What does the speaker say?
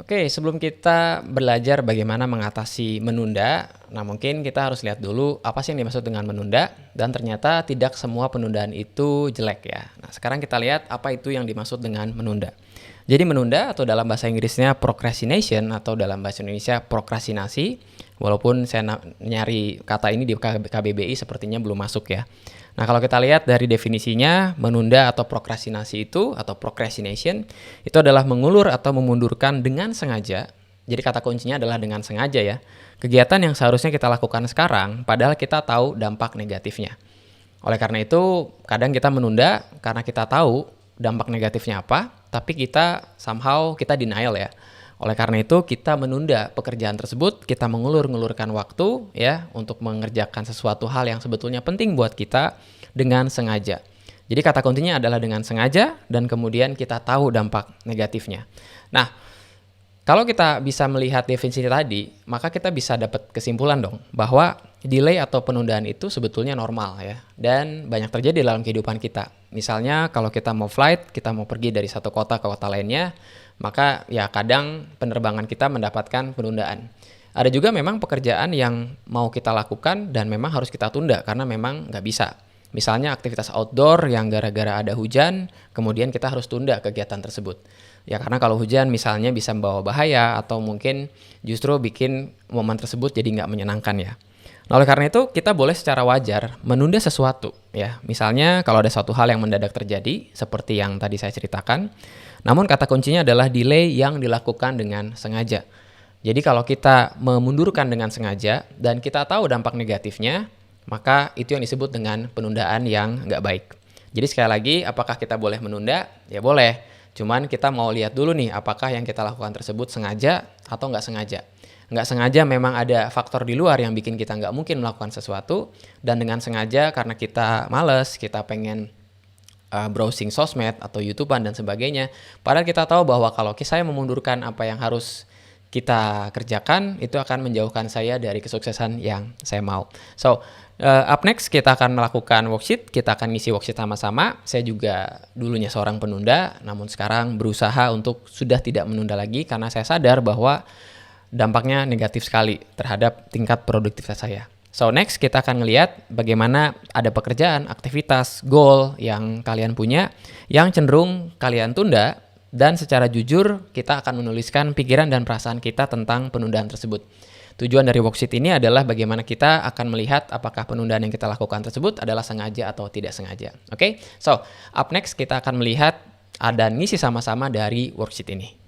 Oke, sebelum kita belajar bagaimana mengatasi menunda, nah mungkin kita harus lihat dulu apa sih yang dimaksud dengan menunda, dan ternyata tidak semua penundaan itu jelek ya. Nah, sekarang kita lihat apa itu yang dimaksud dengan menunda. Jadi menunda atau dalam bahasa Inggrisnya procrastination atau dalam bahasa Indonesia prokrastinasi, walaupun saya nyari kata ini di KBBI sepertinya belum masuk ya. Nah, kalau kita lihat dari definisinya, menunda atau prokrastinasi itu atau procrastination itu adalah mengulur atau memundurkan dengan sengaja. Jadi kata kuncinya adalah dengan sengaja ya. Kegiatan yang seharusnya kita lakukan sekarang padahal kita tahu dampak negatifnya. Oleh karena itu, kadang kita menunda karena kita tahu dampak negatifnya apa, tapi kita somehow kita denial ya. Oleh karena itu, kita menunda pekerjaan tersebut, kita mengulur-ngulurkan waktu ya untuk mengerjakan sesuatu hal yang sebetulnya penting buat kita dengan sengaja. Jadi kata kuncinya adalah dengan sengaja dan kemudian kita tahu dampak negatifnya. Nah, kalau kita bisa melihat definisi tadi, maka kita bisa dapat kesimpulan dong bahwa delay atau penundaan itu sebetulnya normal ya, dan banyak terjadi dalam kehidupan kita. Misalnya kalau kita mau flight, kita mau pergi dari satu kota ke kota lainnya, maka ya kadang penerbangan kita mendapatkan penundaan. Ada juga memang pekerjaan yang mau kita lakukan dan memang harus kita tunda karena memang nggak bisa. Misalnya aktivitas outdoor yang gara-gara ada hujan, kemudian kita harus tunda kegiatan tersebut. Ya karena kalau hujan misalnya bisa membawa bahaya atau mungkin justru bikin momen tersebut jadi nggak menyenangkan ya. Nah, oleh karena itu kita boleh secara wajar menunda sesuatu ya. Misalnya kalau ada suatu hal yang mendadak terjadi seperti yang tadi saya ceritakan. Namun kata kuncinya adalah delay yang dilakukan dengan sengaja. Jadi kalau kita memundurkan dengan sengaja dan kita tahu dampak negatifnya, maka itu yang disebut dengan penundaan yang nggak baik. Jadi sekali lagi, apakah kita boleh menunda? Ya boleh. Cuman kita mau lihat dulu nih, apakah yang kita lakukan tersebut sengaja atau nggak sengaja. Nggak sengaja memang ada faktor di luar yang bikin kita nggak mungkin melakukan sesuatu. Dan dengan sengaja karena kita males, kita pengen browsing sosmed atau YouTubean dan sebagainya. Padahal kita tahu bahwa kalau saya memundurkan apa yang harus kita kerjakan, itu akan menjauhkan saya dari kesuksesan yang saya mau. So, up next kita akan melakukan worksheet, kita akan ngisi worksheet sama-sama. Saya juga dulunya seorang penunda, namun sekarang berusaha untuk sudah tidak menunda lagi karena saya sadar bahwa dampaknya negatif sekali terhadap tingkat produktivitas saya. So next kita akan ngelihat bagaimana ada pekerjaan, aktivitas, goal yang kalian punya yang cenderung kalian tunda dan secara jujur kita akan menuliskan pikiran dan perasaan kita tentang penundaan tersebut. Tujuan dari worksheet ini adalah bagaimana kita akan melihat apakah penundaan yang kita lakukan tersebut adalah sengaja atau tidak sengaja. Oke? So, up next kita akan melihat dan ngisi sama-sama dari worksheet ini.